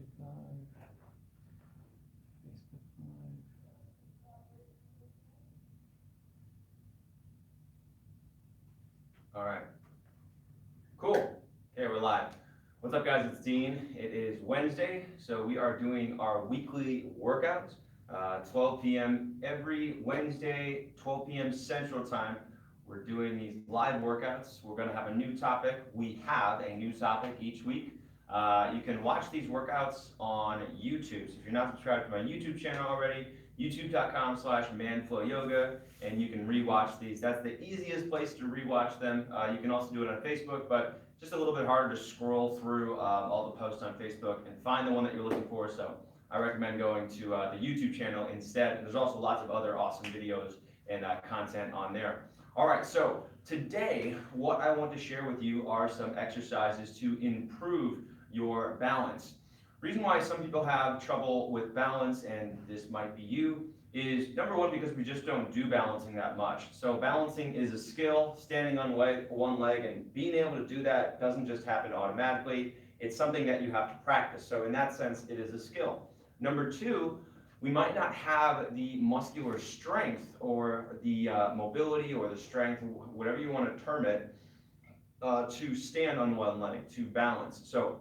YouTube Live, Facebook Live. All right. Cool. Okay, we're live. What's up, guys? It's Dean. It is Wednesday, so we are doing our weekly workouts, 12 p.m. every Wednesday, 12 p.m. Central Time. We're doing these live workouts. We're going to have a new topic. We have a new topic each week. You can watch these workouts on YouTube. So if you're not subscribed to my YouTube channel already, youtube.com/manflowyoga, and you can rewatch these. That's the easiest place to rewatch them. You can also do it on Facebook, but just a little bit harder to scroll through all the posts on Facebook and find the one that you're looking for. So I recommend going to the YouTube channel instead. And there's also lots of other awesome videos and content on there. All right, so today what I want to share with you are some exercises to improve your balance. Reason why some people have trouble with balance, and this might be you, is number one, because we just don't do balancing that much. So balancing is a skill. Standing on one leg and being able to do that doesn't just happen automatically. It's something that you have to practice. So in that sense, it is a skill. Number two, we might not have the muscular strength or the mobility or the strength, whatever you want to term it, to stand on one leg, to balance. So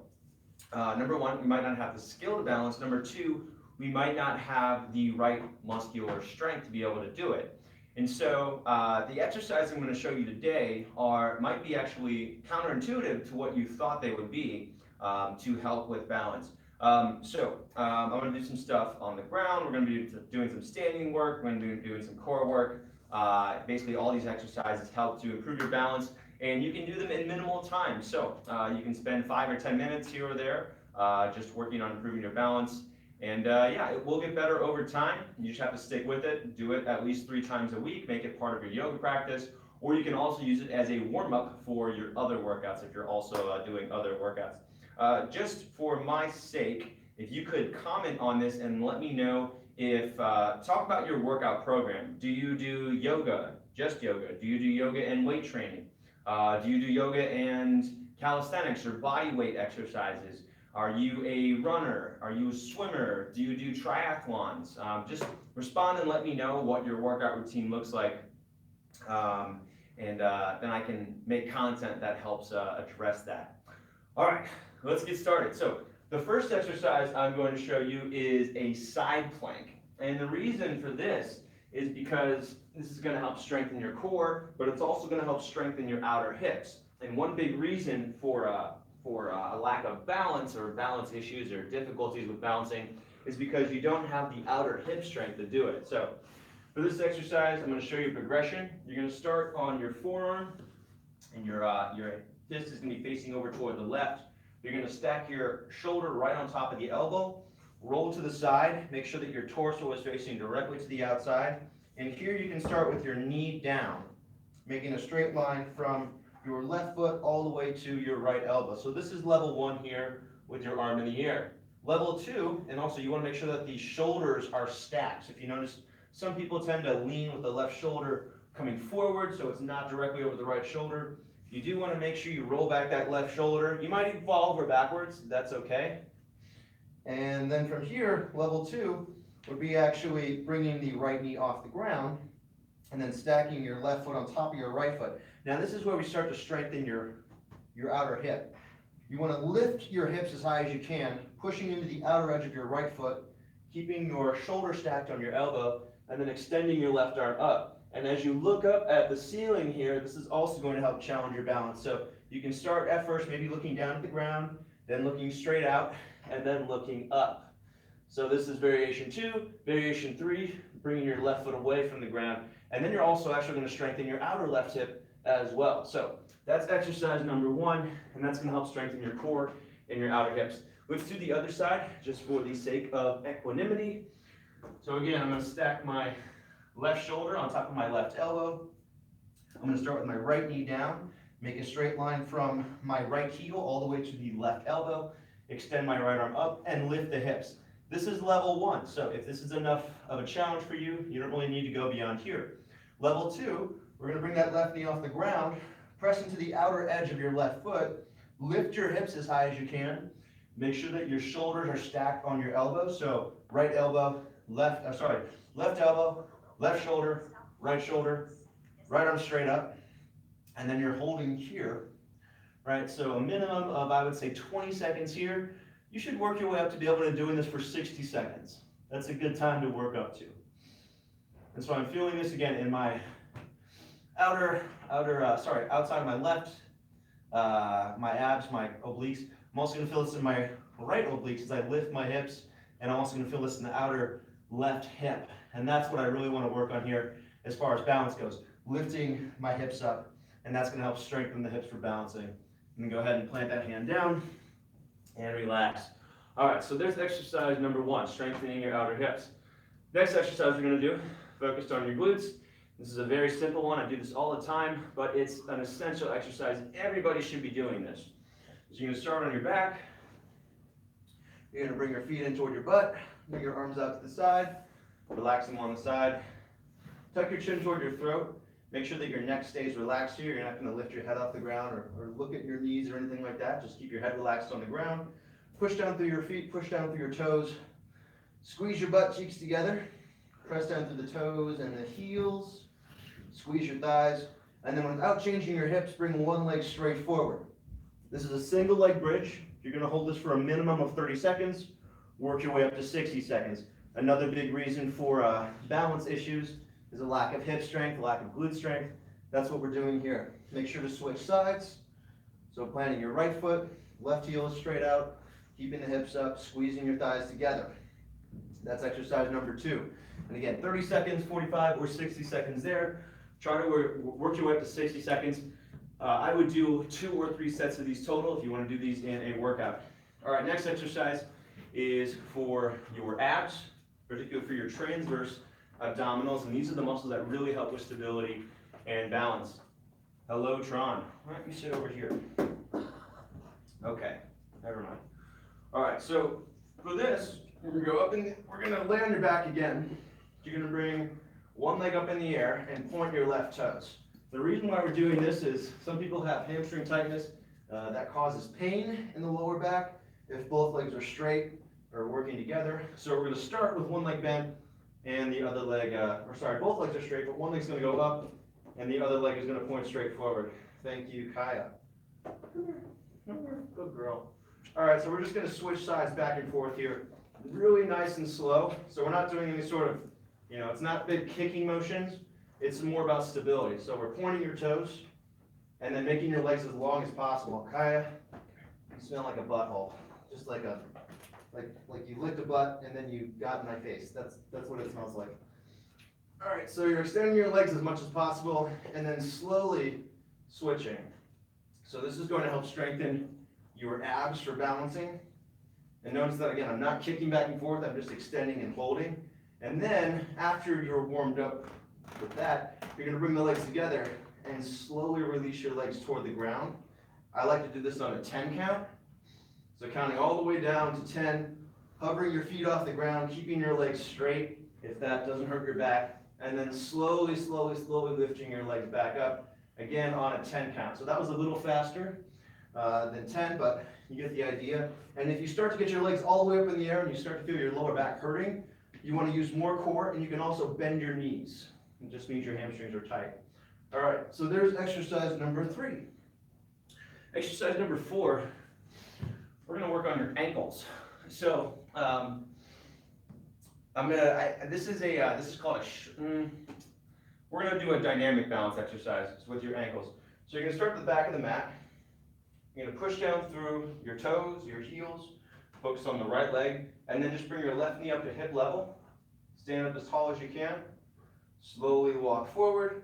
number one, we might not have the skill to balance. Number two, we might not have the right muscular strength to be able to do it. And so the exercises I'm going to show you today might be actually counterintuitive to what you thought they would be to help with balance. I'm going to do some stuff on the ground. We're going to be doing some standing work. We're going to be doing some core work. Basically, all these exercises help to improve your balance, and you can do them in minimal time. So you can spend 5 or 10 minutes here or there just working on improving your balance. And yeah, it will get better over time. You just have to stick with it. Do it at least 3 times a week. Make it part of your yoga practice. Or you can also use it as a warm-up for your other workouts if you're also doing other workouts. Just for my sake, if you could comment on this and let me know if, talk about your workout program. Do you do yoga, just yoga? Do you do yoga and weight training? Do you do yoga and calisthenics or body weight exercises? Are you a runner? Are you a swimmer? Do you do triathlons? Just respond and let me know what your workout routine looks like. Then I can make content that helps address that. All right, let's get started. So the first exercise I'm going to show you is a side plank. And the reason for this is because this is going to help strengthen your core, but it's also going to help strengthen your outer hips. And one big reason for a lack of balance or balance issues or difficulties with balancing is because you don't have the outer hip strength to do it. So for this exercise, I'm going to show you a progression. You're going to start on your forearm, and your fist is going to be facing over toward the left. You're going to stack your shoulder right on top of the elbow, roll to the side, make sure that your torso is facing directly to the outside. And here you can start with your knee down, making a straight line from your left foot all the way to your right elbow. So this is level 1 here with your arm in the air. Level 2, and also you want to make sure that the shoulders are stacked. So if you notice, some people tend to lean with the left shoulder coming forward, so it's not directly over the right shoulder. You do want to make sure you roll back that left shoulder. You might even fall over backwards, that's okay. And then from here, level 2 would be actually bringing the right knee off the ground and then stacking your left foot on top of your right foot. Now this is where we start to strengthen your outer hip. You want to lift your hips as high as you can, pushing into the outer edge of your right foot, keeping your shoulder stacked on your elbow, and then extending your left arm up. And as you look up at the ceiling here, this is also going to help challenge your balance. So you can start at first maybe looking down at the ground, then looking straight out, and then looking up. So this is variation 2. Variation 3, bringing your left foot away from the ground. And then you're also actually going to strengthen your outer left hip as well. So that's exercise number 1, and that's going to help strengthen your core and your outer hips. Let's do the other side, just for the sake of equanimity. So again, I'm going to stack my left shoulder on top of my left elbow. I'm going to start with my right knee down, make a straight line from my right heel all the way to the left elbow, extend my right arm up, and lift the hips. This is level 1, so if this is enough of a challenge for you, you don't really need to go beyond here. Level 2, we're going to bring that left knee off the ground, press into the outer edge of your left foot, lift your hips as high as you can, Make sure that your shoulders are stacked on your elbows. So right elbow, left elbow, left shoulder, right arm straight up. And then you're holding here, right? So a minimum of, I would say, 20 seconds here. You should work your way up to be able to doing this for 60 seconds. That's a good time to work up to. And so I'm feeling this again in my outside of my left, my abs, my obliques. I'm also gonna feel this in my right obliques as I lift my hips, and I'm also gonna feel this in the outer left hip. And that's what I really wanna work on here as far as balance goes. Lifting my hips up, and that's gonna help strengthen the hips for balancing. And then go ahead and plant that hand down and relax. All right, so there's exercise number 1, strengthening your outer hips. Next exercise we're gonna do, focused on your glutes. This is a very simple one. I do this all the time, but it's an essential exercise. Everybody should be doing this. So you're gonna start on your back. You're gonna bring your feet in toward your butt, bring your arms out to the side, relax them on the side. Tuck your chin toward your throat. Make sure that your neck stays relaxed here. You're not gonna lift your head off the ground or look at your knees or anything like that. Just keep your head relaxed on the ground. Push down through your feet, push down through your toes. Squeeze your butt cheeks together. Press down through the toes and the heels. Squeeze your thighs. And then without changing your hips, bring one leg straight forward. This is a single leg bridge. You're gonna hold this for a minimum of 30 seconds. Work your way up to 60 seconds. Another big reason for balance issues is a lack of hip strength, a lack of glute strength. That's what we're doing here. Make sure to switch sides. So planting your right foot, left heel is straight out, keeping the hips up, squeezing your thighs together. That's exercise number 2. And again, 30 seconds, 45 or 60 seconds there. Try to work your way up to 60 seconds. I would do 2 or 3 sets of these total if you want to do these in a workout. All right, next exercise is for your abs, particularly for your transverse abdominals, and these are the muscles that really help with stability and balance. Hello, Tron. Why don't you sit over here? Okay, never mind. All right, so for this, we're gonna go up and we're gonna lay on your back again. You're gonna bring one leg up in the air and point your left toes. The reason why we're doing this is some people have hamstring tightness that causes pain in the lower back if both legs are straight or working together. So we're gonna start with one leg bent and the other leg, both legs are straight, but one leg's gonna go up and the other leg is gonna point straight forward. Thank you, Kaya. Good girl. All right, so we're just gonna switch sides back and forth here. Really nice and slow. So we're not doing any sort of, it's not big kicking motions. It's more about stability. So we're pointing your toes and then making your legs as long as possible. Kaya, you smell like a butthole. Just like you licked a butt and then you got in my face. That's what it smells like. All right, so you're extending your legs as much as possible and then slowly switching. So this is going to help strengthen your abs for balancing. And notice that again, I'm not kicking back and forth, I'm just extending and holding. And then after you're warmed up with that, you're gonna bring the legs together and slowly release your legs toward the ground. I like to do this on a 10 count. So counting all the way down to 10, hovering your feet off the ground, keeping your legs straight if that doesn't hurt your back, and then slowly lifting your legs back up, again on a 10 count. So that was a little faster than 10, but you get the idea. And if you start to get your legs all the way up in the air and you start to feel your lower back hurting, you want to use more core, and you can also bend your knees. It just means your hamstrings are tight. All right, so there's exercise number 3. Exercise number 4, we're going to work on your ankles. So this is called we're going to do a dynamic balance exercise with your ankles. So you're going to start at the back of the mat. You're going to push down through your toes, your heels, focus on the right leg, and then just bring your left knee up to hip level. Stand up as tall as you can. Slowly walk forward.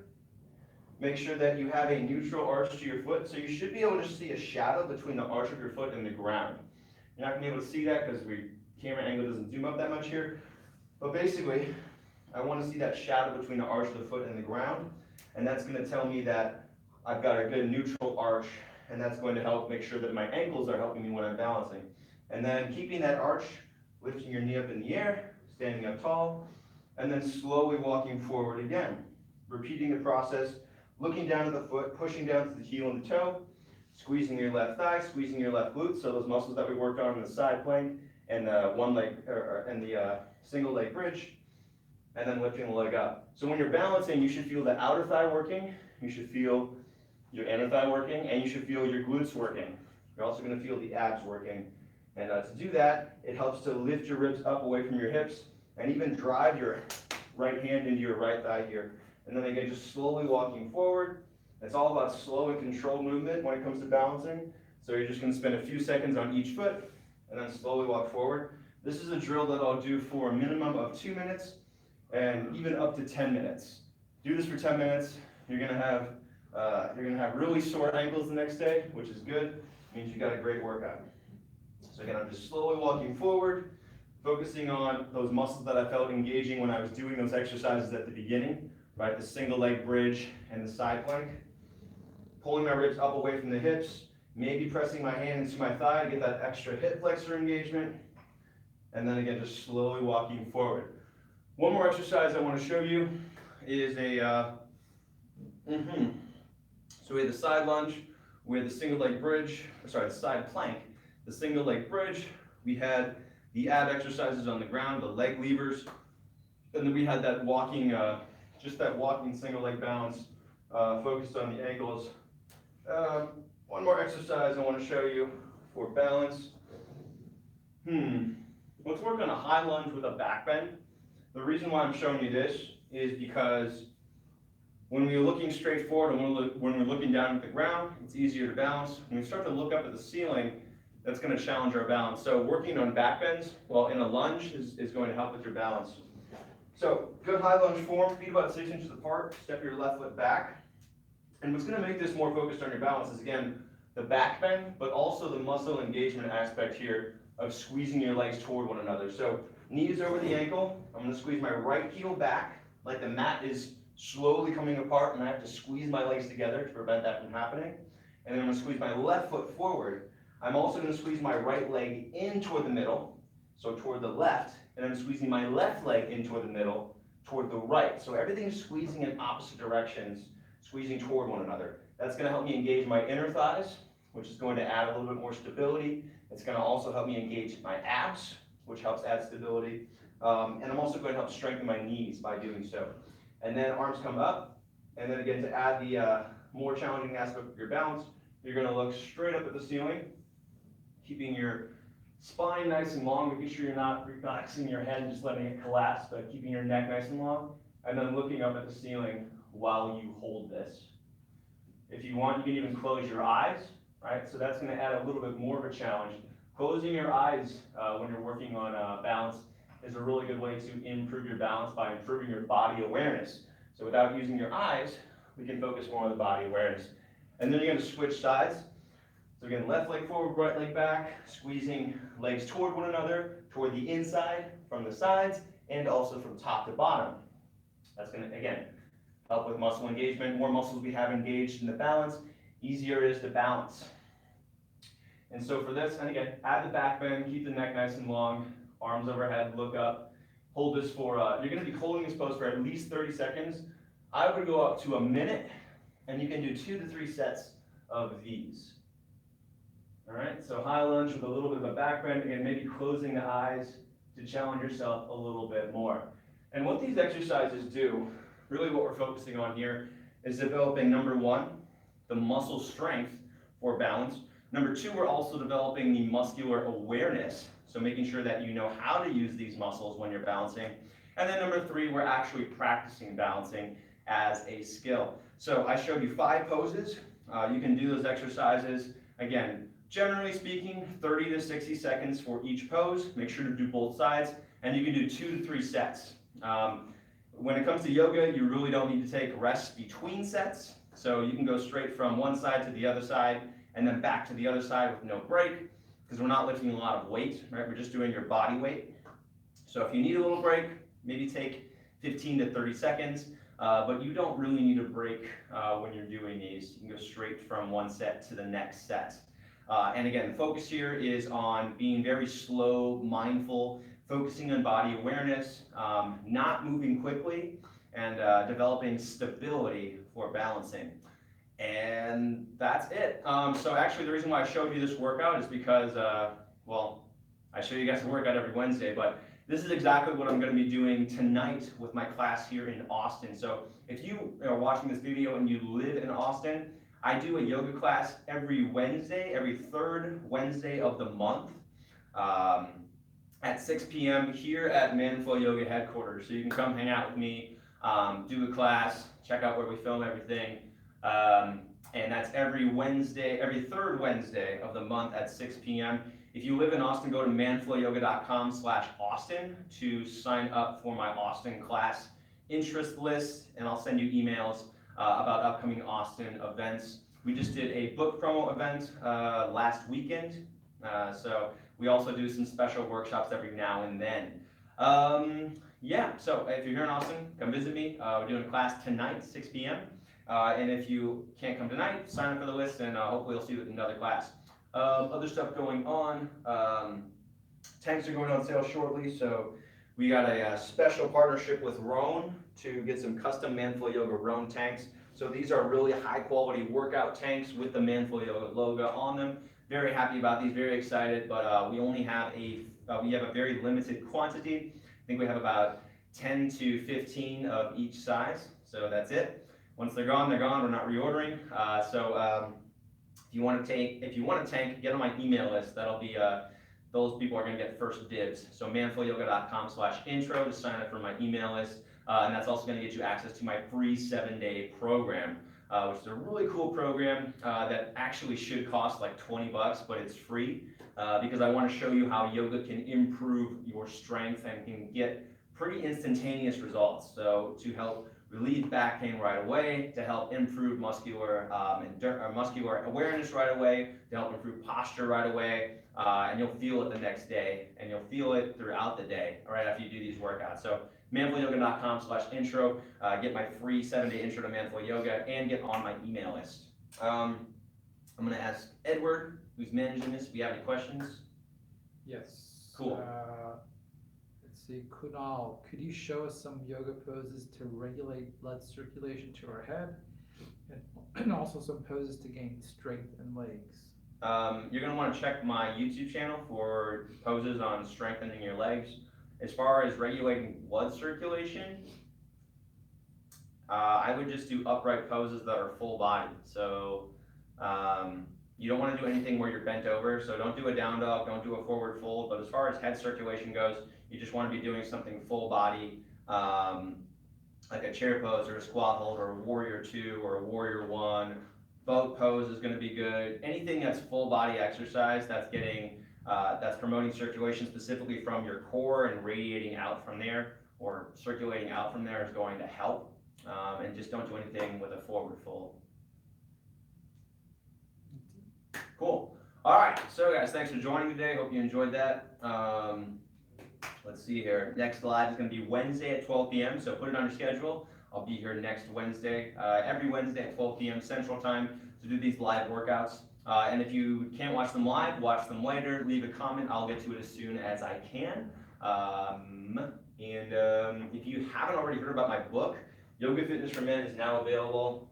Make sure that you have a neutral arch to your foot, so you should be able to see a shadow between the arch of your foot and the ground. You're not going to be able to see that because the camera angle doesn't zoom up that much here. But basically, I want to see that shadow between the arch of the foot and the ground, and that's going to tell me that I've got a good neutral arch, and that's going to help make sure that my ankles are helping me when I'm balancing. And then keeping that arch, lifting your knee up in the air, standing up tall, and then slowly walking forward again. Repeating the process, looking down at the foot, pushing down to the heel and the toe, Squeezing your left thigh, squeezing your left glute, so those muscles that we worked on in the side plank and the one leg, and the single leg bridge, and then lifting the leg up. So when you're balancing, you should feel the outer thigh working, you should feel your inner thigh working, and you should feel your glutes working. You're also going to feel the abs working. And to do that, it helps to lift your ribs up away from your hips and even drive your right hand into your right thigh here. And then again, just slowly walking forward. It's all about slow and controlled movement when it comes to balancing. So you're just going to spend a few seconds on each foot and then slowly walk forward. This is a drill that I'll do for a minimum of 2 minutes and even up to 10 minutes. Do this for 10 minutes. You're going to have really sore ankles the next day, which is good. It means you got a great workout. So again, I'm just slowly walking forward, focusing on those muscles that I felt engaging when I was doing those exercises at the beginning, right? The single leg bridge and the side plank. Pulling my ribs up away from the hips, maybe pressing my hand into my thigh to get that extra hip flexor engagement. And then again, just slowly walking forward. One more exercise I want to show you is so we had the side lunge, we had the single leg bridge, the side plank, the single leg bridge, we had the ab exercises on the ground, the leg levers, and then we had that walking, just that walking single leg balance, focused on the ankles. One more exercise I want to show you for balance. Let's work on a high lunge with a back bend. The reason why I'm showing you this is because when we're looking straight forward and when we're looking down at the ground, it's easier to balance. When we start to look up at the ceiling, that's going to challenge our balance. So working on back bends while in a lunge is going to help with your balance. So good high lunge form, feet about 6 inches apart, step your left foot back. And what's going to make this more focused on your balance is, again, the back bend, but also the muscle engagement aspect here of squeezing your legs toward one another. So knees over the ankle, I'm going to squeeze my right heel back, like the mat is slowly coming apart, and I have to squeeze my legs together to prevent that from happening. And then I'm going to squeeze my left foot forward. I'm also going to squeeze my right leg in toward the middle, so toward the left, and I'm squeezing my left leg in toward the middle, toward the right. So everything's squeezing in opposite directions, squeezing toward one another. That's going to help me engage my inner thighs, which is going to add a little bit more stability. It's going to also help me engage my abs, which helps add stability. And I'm also going to help strengthen my knees by doing so. And then arms come up, and then again, to add the more challenging aspect of your balance, you're going to look straight up at the ceiling, keeping your spine nice and long, making sure you're not relaxing your head and just letting it collapse, but keeping your neck nice and long, and then looking up at the ceiling while you hold this. If you want, you can even close your eyes, right? So that's going to add a little bit more of a challenge. Closing your eyes when you're working on balance is a really good way to improve your balance by improving your body awareness. So without using your eyes, we can focus more on the body awareness. And then you're going to switch sides. So again, left leg forward, right leg back, squeezing legs toward one another, toward the inside, from the sides, and also from top to bottom. That's going to, again, help with muscle engagement. More muscles we have engaged in the balance, easier it is to balance. And so for this, and again, add the back bend, keep the neck nice and long, arms overhead, look up. Hold this for, you're going to be holding this pose for at least 30 seconds. I would go up to a minute, and you can do 2 to 3 sets of these. All right, so high lunge with a little bit of a back bend. Again, maybe closing the eyes to challenge yourself a little bit more. And what these exercises do, really what we're focusing on here, is developing, number 1, the muscle strength for balance. Number 2, we're also developing the muscular awareness, so making sure that you know how to use these muscles when you're balancing. And then number 3, we're actually practicing balancing as a skill. So I showed you 5 poses. You can do those exercises, again, generally speaking, 30 to 60 seconds for each pose. Make sure to do both sides, and you can do 2 to 3 sets. When it comes to yoga, you really don't need to take rests between sets. So you can go straight from one side to the other side, and then back to the other side with no break, because we're not lifting a lot of weight, right? We're just doing your body weight. So if you need a little break, maybe take 15 to 30 seconds, but you don't really need a break when you're doing these. You can go straight from one set to the next set. And again, the focus here is on being very slow, mindful, focusing on body awareness, not moving quickly, and developing stability for balancing. And that's it. So actually the reason why I showed you this workout is because, well, I show you guys a workout every Wednesday, but this is exactly what I'm going to be doing tonight with my class here in Austin. So if you are watching this video and you live in Austin, I do a yoga class every Wednesday, every third Wednesday of the month. At 6 p.m. here at Manflow Yoga headquarters. So you can come hang out with me, do a class, check out where we film everything. And that's every Wednesday, every third Wednesday of the month at 6 p.m. If you live in Austin, go to manflowyoga.com/Austin to sign up for my Austin class interest list, and I'll send you emails about upcoming Austin events. We just did a book promo event last weekend, so we also do some special workshops every now and then. Yeah, so if you're here in Austin, come visit me. We're doing a class tonight, 6 p.m. And if you can't come tonight, sign up for the list, and hopefully we'll see you in another class. Other stuff going on. Tanks are going on sale shortly, so we got a special partnership with Roan to get some custom Manflow Yoga Roan tanks. So these are really high quality workout tanks with the Manflow Yoga logo on them. Very happy about these, very excited, but we only have a very limited quantity. I think we have about 10 to 15 of each size, so that's it. Once they're gone, they're gone. We're not reordering. If you want a tank, get on my email list. That'll be those people are going to get first dibs. So manflowyoga.com/intro to sign up for my email list, and that's also going to get you access to my free 7-day program, which is a really cool program that actually should cost like $20, but it's free because I want to show you how yoga can improve your strength and can get pretty instantaneous results. So to help relieve back pain right away, to help improve muscular awareness right away, to help improve posture right away, and you'll feel it the next day, and you'll feel it throughout the day, right after you do these workouts. So manflowyoga.com/intro, get my free 7-day intro to Manflow Yoga, and get on my email list. I'm gonna ask Edward, who's managing this, if you have any questions. Yes. Cool. Let's see, Kunal, could you show us some yoga poses to regulate blood circulation to our head, and also some poses to gain strength in legs? You're going to want to check my YouTube channel for poses on strengthening your legs. As far as regulating blood circulation, I would just do upright poses that are full body. So you don't want to do anything where you're bent over, so don't do a down dog, don't do a forward fold, but as far as head circulation goes, you just want to be doing something full body, like a chair pose or a squat hold or a warrior 2 or a warrior 1. Boat pose is going to be good. Anything that's full body exercise that's getting, that's promoting circulation specifically from your core and radiating out from there or circulating out from there is going to help. And just don't do anything with a forward fold. Cool. All right, so guys, thanks for joining today. Hope you enjoyed that. Let's see here. Next live is going to be Wednesday at 12 p.m. So put it on your schedule. I'll be here next Wednesday, every Wednesday at 12 p.m. Central Time to do these live workouts. And if you can't watch them live, watch them later. Leave a comment. I'll get to it as soon as I can. If you haven't already heard about my book, Yoga Fitness for Men is now available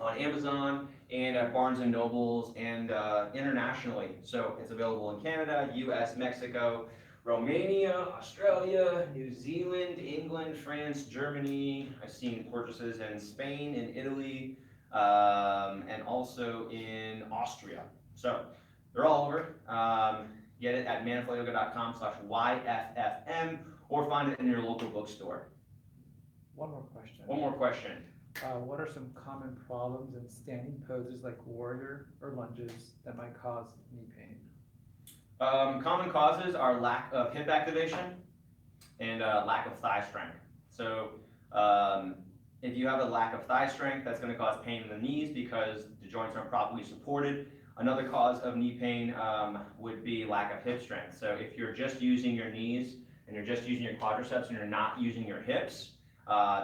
on Amazon and at Barnes & Nobles and internationally. So it's available in Canada, US, Mexico, Romania, Australia, New Zealand, England, France, Germany. I've seen purchases in Spain, in Italy, and also in Austria. So they're all over. Get it at manflowyoga.com/YFFM or find it in your local bookstore. One more question. One more question. What are some common problems in standing poses like warrior or lunges that might cause knee pain? Common causes are lack of hip activation and lack of thigh strength. So if you have a lack of thigh strength, that's going to cause pain in the knees because the joints aren't properly supported. Another cause of knee pain would be lack of hip strength. So if you're just using your knees and you're just using your quadriceps and you're not using your hips,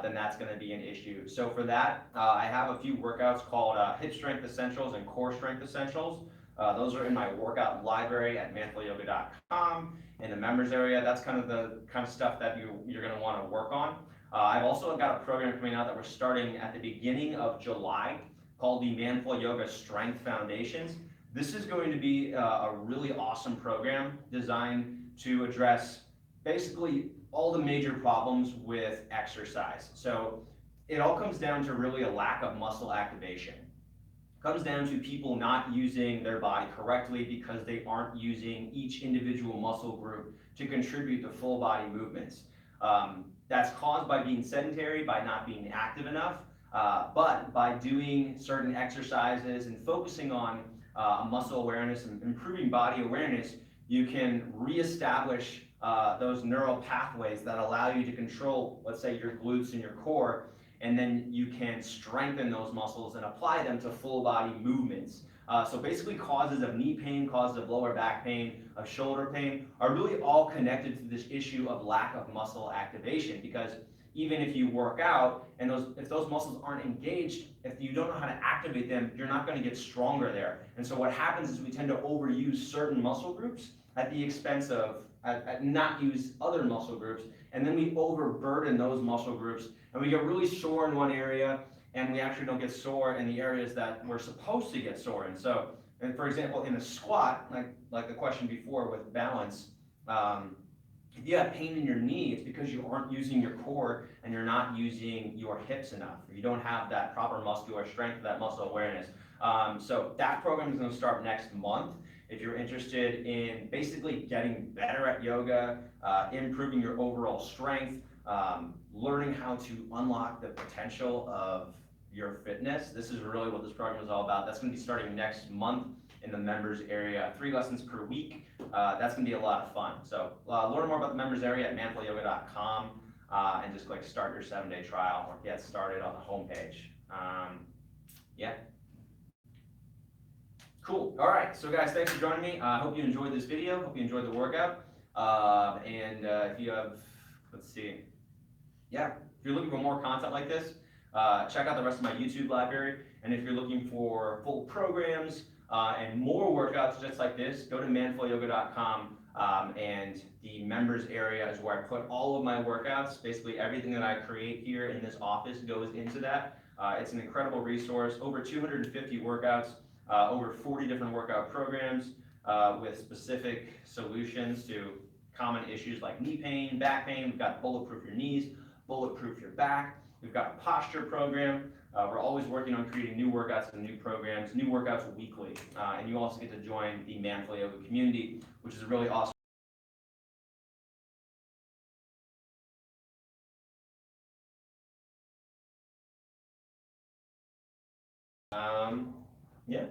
then that's going to be an issue. So for that, I have a few workouts called Hip Strength Essentials and Core Strength Essentials. Those are in my workout library at manflowyoga.com in the members area. That's kind of the stuff that you're going to want to work on. I've also got a program coming out that we're starting at the beginning of July. called the Manful Yoga Strength Foundations. This is going to be a really awesome program designed to address basically all the major problems with exercise. So it all comes down to really a lack of muscle activation. It comes down to people not using their body correctly because they aren't using each individual muscle group to contribute to full body movements. That's caused by being sedentary, by not being active enough, but by doing certain exercises and focusing on muscle awareness and improving body awareness, you can reestablish those neural pathways that allow you to control, let's say, your glutes and your core, and then you can strengthen those muscles and apply them to full body movements. So basically causes of knee pain, causes of lower back pain, of shoulder pain are really all connected to this issue of lack of muscle activation, because even if you work out and if those muscles aren't engaged, if you don't know how to activate them, you're not going to get stronger there. And so what happens is we tend to overuse certain muscle groups at the expense of not use other muscle groups, and then we overburden those muscle groups, and we get really sore in one area, and we actually don't get sore in the areas that we're supposed to get sore in. So, and for example, in a squat, like the question before with balance, if you have pain in your knee, it's because you aren't using your core and you're not using your hips enough. You don't have that proper muscular strength, that muscle awareness. So that program is going to start next month. If you're interested in basically getting better at yoga, improving your overall strength, learning how to unlock the potential of your fitness, this is really what this program is all about. That's going to be starting next month in the members area, 3 lessons per week. That's going to be a lot of fun. So learn more about the members area at manfulyoga.com and just click start your 7-day trial or get started on the homepage. Yeah. Cool. All right. So guys, thanks for joining me. I hope you enjoyed this video. Hope you enjoyed the workout. If you have, let's see. Yeah, if you're looking for more content like this, check out the rest of my YouTube library. And if you're looking for full programs and more workouts just like this, go to manfulyoga.com, and the members area is where I put all of my workouts. Basically everything that I create here in this office goes into that. It's an incredible resource, over 250 workouts, over 40 different workout programs with specific solutions to common issues like knee pain, back pain. We've got bulletproof your knees, bulletproof your back. We've got a posture program. We're always working on creating new workouts and new programs, new workouts weekly. And you also get to join the Manful Yoga community, which is a really awesome. Yeah.